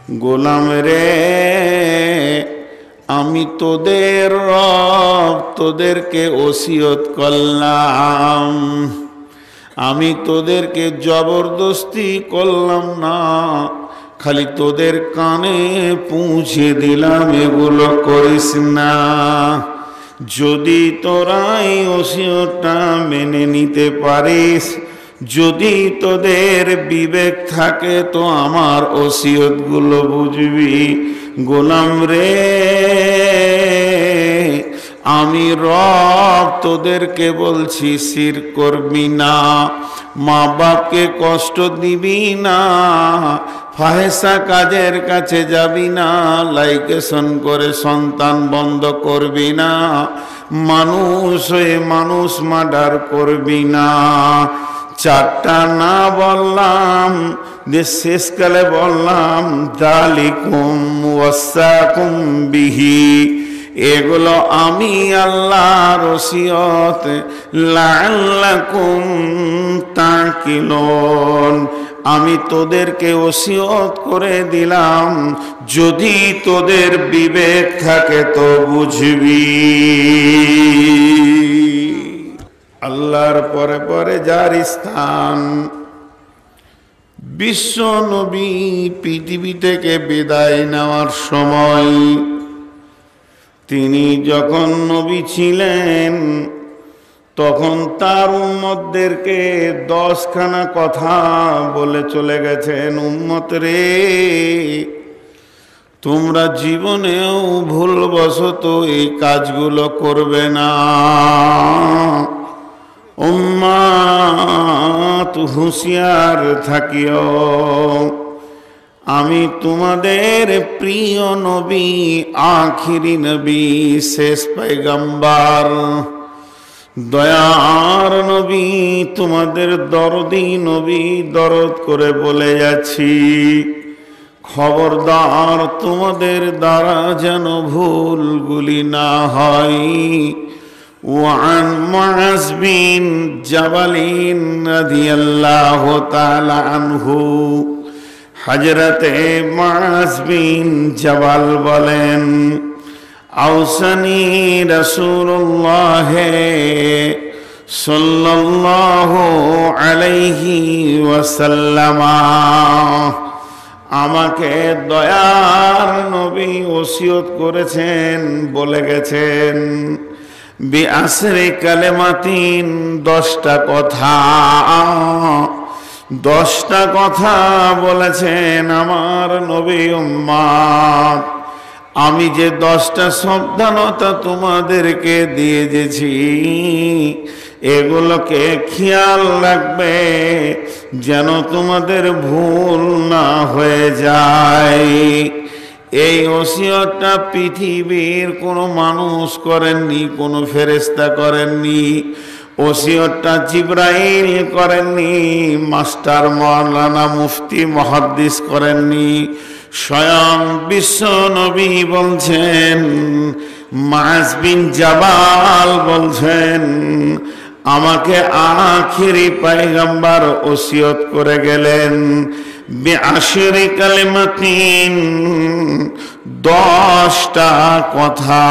গোলাম রে আমি তোদের রব, তোদেরকে ওসিয়ত করলাম, আমি তোদেরকে জবরদস্তি করলাম না, খালি তোদের কানে পৌঁছে দিলাম এগুলো করিস না। যদি তোরা এই ওসিয়তটা মেনে নিতে পারিস, যদি তোদের বিবেক থাকে তো আমার ওসিয়তগুলো বুঝবি। গোলাম রে আমি রব তোদেরকে বলছি, শিরক করবি না, মা বাপকে কষ্ট দিবি না, ফাহেসা কাজের কাছে যাবি না, লাইকেশন করে সন্তান বন্ধ করবি না, মানুষ হয়ে মানুষ মার্ডার করবি না। চারটা না বললাম, যে শেষকালে বললাম যালিকুম ওয়াসাকুম বিহি, এগুলো আমি আল্লাহর ওসিয়ত, লাআল্লাকুম তাকিলুন, আমি তোদেরকে ওসিয়ত করে দিলাম, যদি তোদের বিবেক থাকে তো বুঝবি। আল্লাহর পরে পরে যার স্থান, বিশ্ব নবী পৃথিবী থেকে বিদায় নেওয়ার সময় তিনি যখন নবী ছিলেন তখন তার উম্মতদেরকে 10খানা কথা বলে চলে গেছেন। উম্মত রে, তোমরা জীবনেও ভুলবশত এই কাজগুলো করবে না। উম্মত হুঁশিয়ার থাকিও, আমি তোমাদের প্রিয় নবী, আখিরি নবী, শেষ পয়গম্বর, দয়ার নবী, তোমাদের দরদি নবী, দরদ করে বলে যাচ্ছি, খবরদার তোমাদের দ্বারা যেন ভুলগুলি না হয়। ওয়ান মুআজ বিন জাবালিন রাদিয়াল্লাহু তাআলা আনহু, হযরতে মুআজ বিন জাবাল বলেন, আওসানি রাসূলুল্লাহ সাল্লাল্লাহু আলাইহি ওয়াসাল্লাম, আমাকে দয়ার নবী ওসিয়ত করেছেন, বলে গেছেন, বিআশরি কালিমাতিন, 10টা কথা, 10টা কথা বলেছেন আমার নবী উম্মত। আমি যে 10টা সাবধানতা তোমাদেরকে দিয়ে দিয়েছি, এগুলোকে খেয়াল রাখবে যেন তোমাদের ভুল না হয়ে যায়। এই ওসিয়তটা পৃথিবীর কোনো মানুষ করেননি, কোনো ফেরেশতা করেননি, ওসিয়তটা জিবরাইল করেননি, মাস্টার মাওলানা মুফতি মুহাদ্দিস করেননি, স্বয়ং বিশ্ব নবী বলছেন, মুআজ বিন জাবাল বলছেন, আমাকে আখিরি পয়গম্বর ওসিয়ত করে গেলেন, বিআশরি কালিমাতিন, 10টা কথা।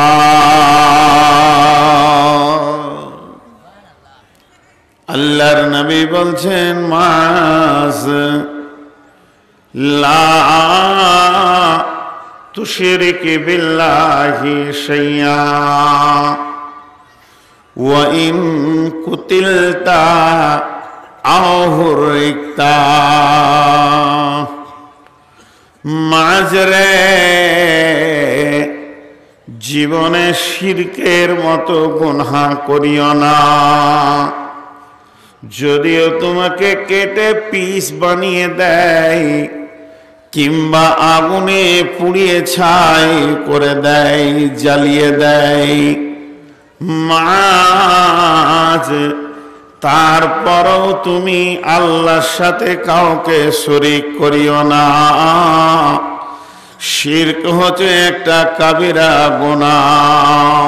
আল্লাহর নবী বলছেন, মুআজ লা তুশরিক বিল্লাহি শাইআ ওয়া ইন কুতিলতা আও হুরিকতা। মুআজ রে, জীবনে শিরকের মতো গুনাহ করিও না, যদিও তোমাকে কেটে পিস বানিয়ে দেয় কিংবা আগুনে পুড়িয়ে ছাই করে দেয়, জ্বালিয়ে দেয়, মুআজ তারপরও তুমি আল্লাহর সাথে কাউকে শরীক করিও না। শিরক হচ্ছে একটা কাবিরা গুনাহ।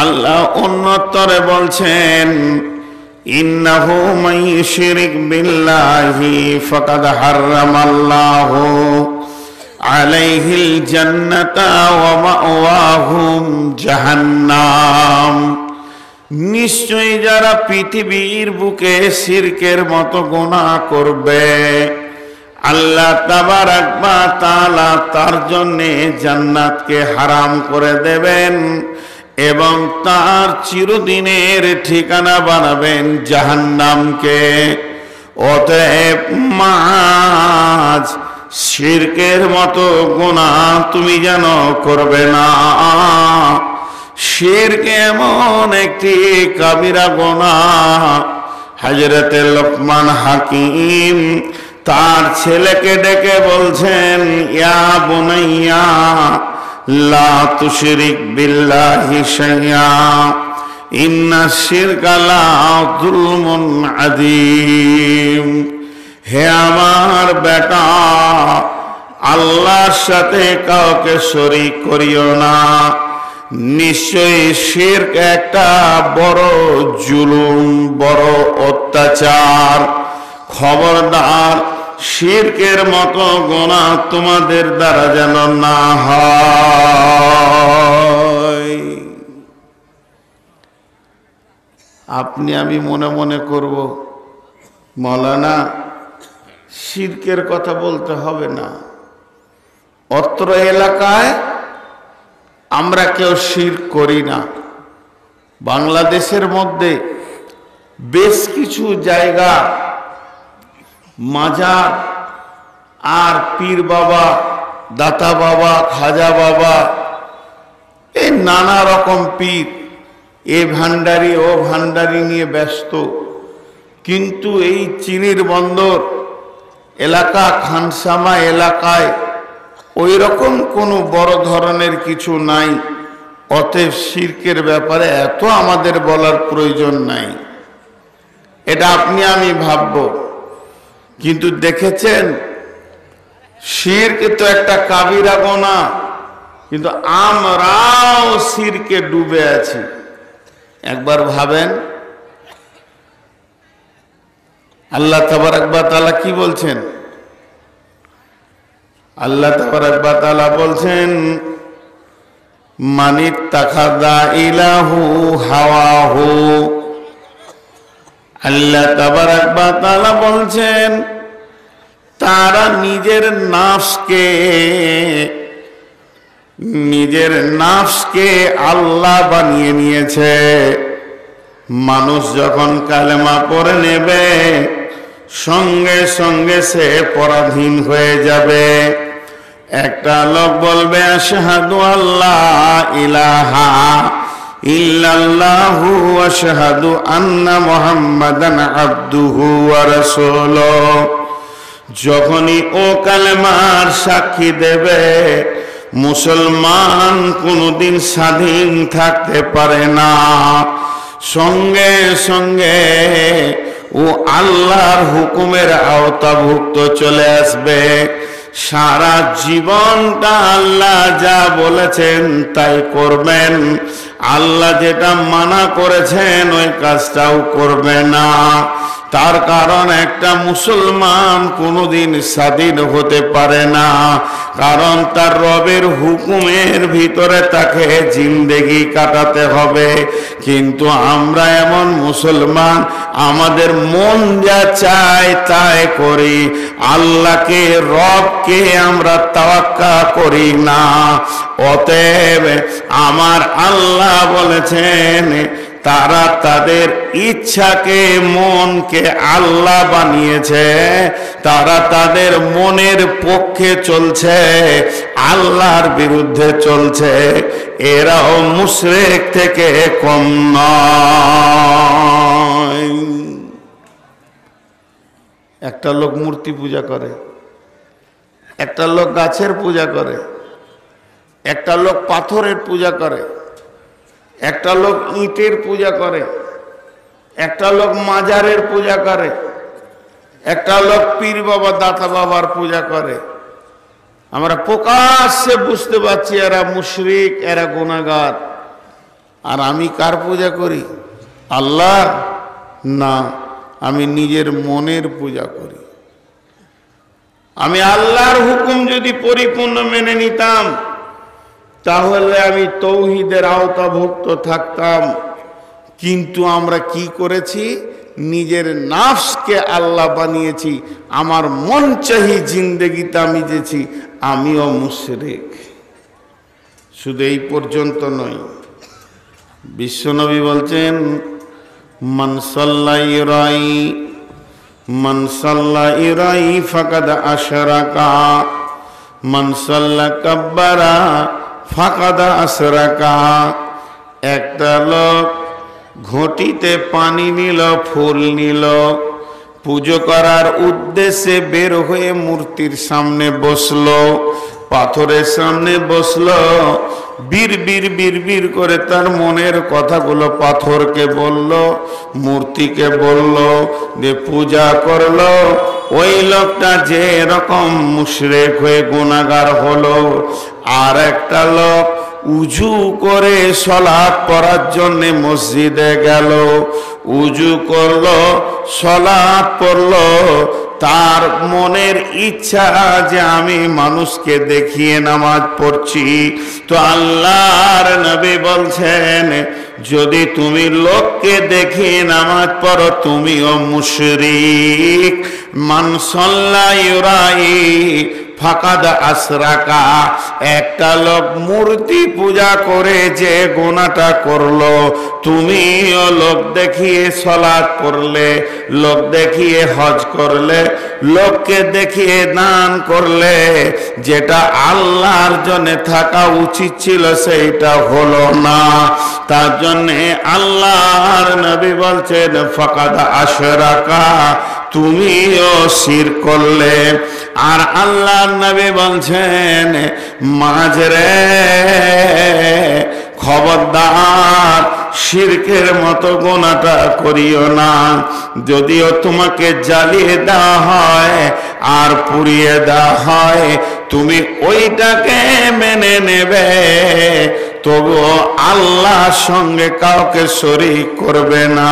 আল্লাহ অন্যত্তরে বলছেন, ইন্নাহু মান ইউশরিক বিল্লাহি ফাকাদ হারামাল্লাহু আলাইহিল জান্নাতা ওয়া মাওয়াহুম জাহান্নাম। নিশ্চয়ই যারা পৃথিবীর বুকে শিরকের মতো গুনাহ করবে, আল্লাহ তাবারাক ওয়া তাআলা তার জন্যে জান্নাতকে হারাম করে দেবেন এবং তার চিরদিনের ঠিকানা বানাবেন জাহান্নামকে। অতএব মাজ শিরকের মতো গুনাহ তুমি যেন করবে না। শিরক এমন একটি কাবিরা গুনাহ, হযরতে লোকমান হাকিম তার ছেলেকে ডেকে বলছেন, ইয়া বুনাইয়া লা তুশরিক বিল্লাহি শাইআ ইন্না শিরকা লা যুলমুন আযীম। হে আমার বেটা, আল্লাহর সাথে কাউকে শরীক করিও না, নিশ্চয়ই শিরক একটা বড় জুলুম, বড় অত্যাচার। খবরদার শিরকের মতো গুনাহ তোমাদের দ্বারা যেন না হয়। আপনি আমি মনে মনে করব, মৌলানা শিরকের কথা বলতে হবে না, অত্র এলাকায় আমরা কেউ শিরক করি না। বাংলাদেশের মধ্যে বেশ কিছু জায়গা মাজার আর পীর বাবা, দাতা বাবা, খাজা বাবা, এই নানা রকম পীর, এ ভান্ডারি ও ভান্ডারি নিয়ে ব্যস্ত। কিন্তু এই চিনির বন্দর এলাকা, খানসামা এলাকায় ওই রকম কোনো বড় ধরনের কিছু নাই। অতএব শিরকের ব্যাপারে এত আমাদের বলার প্রয়োজন নাই, এটা আপনি আমি ভাবব। কিন্তু দেখেছেন, শিরক তো একটা কাবিরা গুনাহ, কিন্তু আমরাও শিরকে ডুবে আছি। একবার ভাবেন, আল্লাহ তাবারাক ওয়া তাআলা কি বলছেন? আল্লাহ তাবারাক ওয়া তাআলা বলছেন, মানিত্তাখাযা ইলাহু হাওয়াহু। আল্লাহ তাবারাক ওয়া তাআলা বলছেন, তারা নিজের নাফসকে আল্লাহ বানিয়ে নিয়েছে। মানুষ যখন কালেমা পড়ে নেবে, সঙ্গে সঙ্গে সে পরাধীন হয়ে যাবে। একটা লোক বলবে, আশহাদু আল্লাহ ইলাহা ইল্লাল্লাহু ওয়া আশহাদু আন্না মুহাম্মাদান আবদুহু ওয়া রাসূলুহু। যখনই ও কালেমার সাক্ষী দেবে, মুসলমান কোনোদিন স্বাধীন থাকতে পারে না। সঙ্গে সঙ্গে ও আল্লাহর হুকুমের আওতাভুক্ত চলে আসবে। সারা জীবনটা আল্লাহ যা বলেছেন তাই করবেন, আল্লাহ যেটা মানা করেছেন ওই কাজটাও করবে না। তার কারণ একটা মুসলমান কোনোদিন স্বাধীন হতে পারে না, কারণ তার রবের হুকুমের ভিতরে তাকে জিন্দেগি কাটাতে হবে। কিন্তু আমরা এমন মুসলমান, আমাদের মন যা চায় তাই করি, আল্লাহকে, রবকে আমরা তাওয়াক্কা করি না। অতএব আমার আল্লাহ বলেছেন, তারা তাদের ইচ্ছাকে, মনকে আল্লাহ বানিয়েছে, তারা তাদের মনের পক্ষে চলছে, আল্লাহর বিরুদ্ধে চলছে। এরাও মুশরিক থেকে কম নয়। একটা লোক মূর্তি পূজা করে, একটা লোক গাছের পূজা করে, একটা লোক পাথরের পূজা করে, একটা লোক ইটের পূজা করে, একটা লোক মাজারের পূজা করে, একটা লোক পীর বাবা, দাতা বাবার পূজা করে। আমরা প্রকাশ্যে বুঝতে পারছি এরা মুশরিক, এরা গুনাহগার। আর আমি কার পূজা করি? আল্লাহ না, আমি নিজের মনের পূজা করি। আমি আল্লাহর হুকুম যদি পরিপূর্ণ মেনে নিতাম তাহলে আমি তৌহিদের আওতাভুক্ত থাকতাম। কিন্তু আমরা কি করেছি? নিজের নাফসকে আল্লাহ বানিয়েছি, আমার মন চাহি জিন্দেগিতে আমি যেছি, আমিও মুশরিক। শুধু এই পর্যন্ত নয়, বিশ্বনবী বলছেন মান সাল্লা ইরাই ফাকাদ আশরাকা মান সাল্লা কাব্বারা ফাকাদ আশরাকা। একটা লোক ঘটিতে পানি নিল, ফুল নিল, পুজো করার উদ্দেশ্যে বের হয়ে মূর্তির সামনে বসলো, পাথরের সামনে বসলো, বীর বীর বীর বীর করে তার মনের কথাগুলো পাথরকে বলল, মূর্তিকে বলল, যে পূজা করলো। ওই লোকটা যে রকম মুশরিক হয়ে গুনাহগার হলো। আর একটা লোক উজু করে সালাত পড়ার জন্য মসজিদে গেল, উজু করলো, সালাত পড়লো, তার মনের ইচ্ছা যে আমি মানুষকে দেখিয়ে নামাজ পড়ছি। তো আল্লাহর নবী বলছেন যদি তুমি লোককে দেখিয়ে নামাজ পড়ো তুমিও মুশরিক। মান সাল্লা ইউরাই ফাকাদ আশরাকা। একটা লোক মূর্তি পূজা করে যে গুনাহটা করলো, তুমিও লোক দেখিয়ে সালাত পড়লে, লোক দেখিয়ে হজ করলে, লোককে দেখিয়ে দান করলে, যেটা আল্লাহর জন্য থাকা উচিত ছিল সেইটা হলো না। তার জন্যে আল্লাহর নবী বলছেন ফাকাদ আশরাকা, তুমিও শিরক করলে। আর আল্লাহর নবী বলছেন মাঝরে খবরদার শিরকের মতো গুনাহটা করিও না। যদিও তোমাকে জ্বালিয়ে দেওয়া হয় আর পুড়িয়ে দেওয়া হয়, তুমি ওইটাকে মেনে নেবে, তবুও আল্লাহর সঙ্গে কাউকে শরীক করবে না।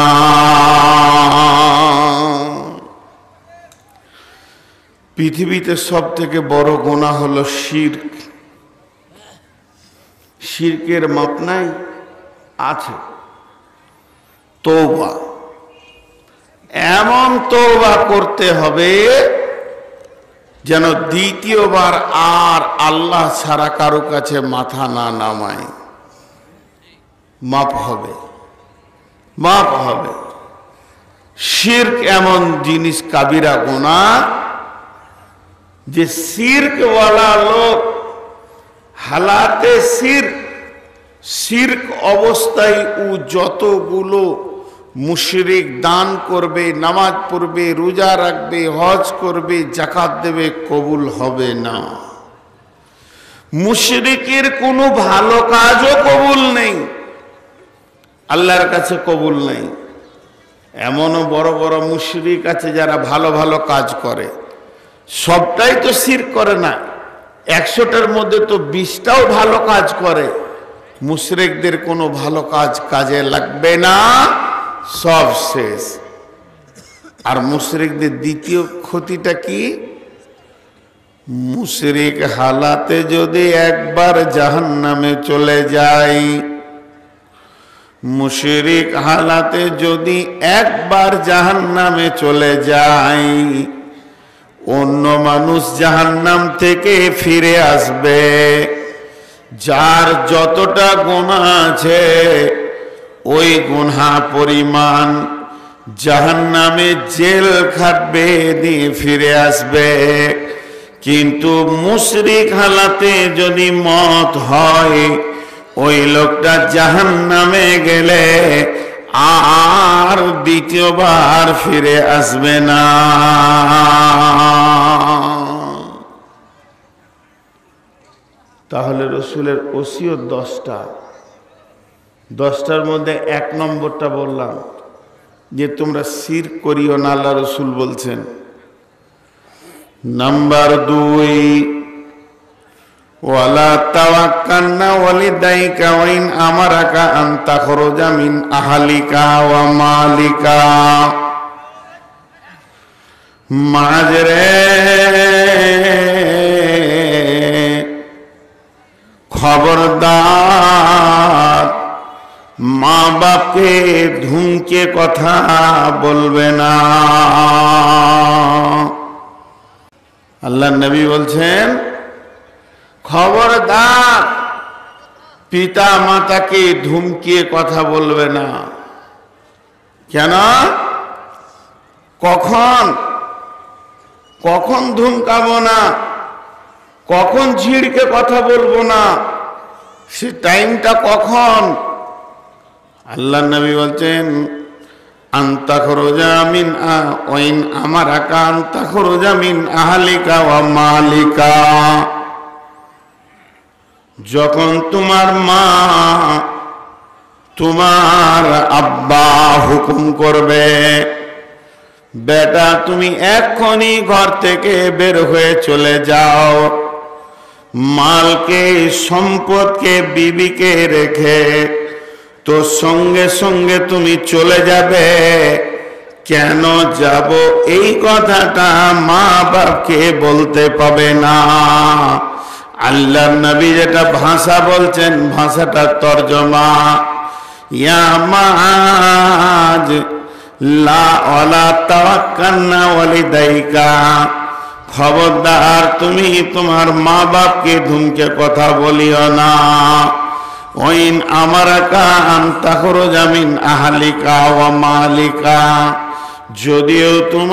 পৃথিবীতে সব থেকে বড় গুনাহ হলো শিরক। শিরকের মাপ নাই? আছে। তওবা, এমন তওবা করতে হবে যেন দ্বিতীয়বার আর আল্লাহ ছাড়া কারো কাছে মাথা না নামায়। মাপ হবে, মাপ হবে। শিরক এমন জিনিস, কাবিরা গুনাহ, যে শিরকওয়ালা লোক হালাতে শিরক অবস্থায় ও যতগুলো মুশরিক দান করবে, নামাজ পড়বে, রোজা রাখবে, হজ করবে, যাকাত দেবে, কবুল হবে না। মুশরিকের কোনো ভালো কাজও কবুল নেই, আল্লাহর কাছে কবুল নেই। এমনও বড় বড় মুশরিক আছে যারা ভালো ভালো কাজ করে, সবটাই তো শিরক করে না, 100টার মধ্যে তো 20টাও ভালো কাজ করে। মুশরিকদের কোনো ভালো কাজ কাজে লাগবে না, সব শেষ। আর মুশরিকদের দ্বিতীয় ক্ষতিটা কি? মুশরিক হালাতে যদি একবার জাহান্নামে চলে যায়, মুশরিক হালাতে যদি একবার জাহান্নামে চলে যায়, অন্য মানুষ জাহান্নাম থেকে ফিরে আসবে, যার যতটা গুনাহ আছে ওই গুনাহ পরিমাণ জাহান্নামে জেল খাটবে, দিয়ে ফিরে আসবে। কিন্তু মুশরিক হালাতে যদি মওত হয়, ওই লোকটা জাহান্নামে গেলে আর দ্বিতীয়বার ফিরে আসবে না। তাহলে রসুলের ওসিয়ত 10টা, 10টার মধ্যে 1 নম্বরটা বললাম যে তোমরা শিরক করিও না, আল্লাহ রসুল বলছেন। নাম্বার 2, ওয়ালা তাওয়াক্কালনা ওয়ালিদাইকা ওয়া ইন আমারাকা আন তাখরুজা মিন আহলিকা ওয়া মালিকা। মাঝরে খবরদার মা বাপকে ধুমকে কথা বলবে না। আল্লাহ নবী বলছেন খবরদার পিতা মাতাকে ধুমকিয়ে কথা বলবে না। কেন? কখন কখন ধুমকাবো না, কখন ঝিড়কে কথা বলবো না, সে টাইমটা কখন? আল্লাহ নবী বলছেন আনতা খরজা মিন ওয়াইন আমারাকা আনতা খরজা মিন আহলিকা ওয়া মালিকা। যখন তোমার মা তোমার আব্বা হুকুম করবে বেটা তুমি এক্ষুনি ঘর থেকে বের হয়ে চলে যাও, মালকে সম্পদকে বিবিকে রেখে তো সঙ্গে সঙ্গে তুমি চলে যাবে। কেন যাব? এই কথাটা মা বাপকে বলতে পাবে না। আল্লাহর নবী যেটা ভাষা বলছেন ভাষাটা তর্জমা, ইয়া মাজ লা ওয়ালা তাওয়াক্কালনা ওয়ালিদাইকা। খবরদার তুমি তোমার মা বাপকে ধুমকে কথা বলিও না। ওয়াইন আমারাকা আন তাখরুজা মিন আহলিকা ওয়া মালিকা, যদিও তোমার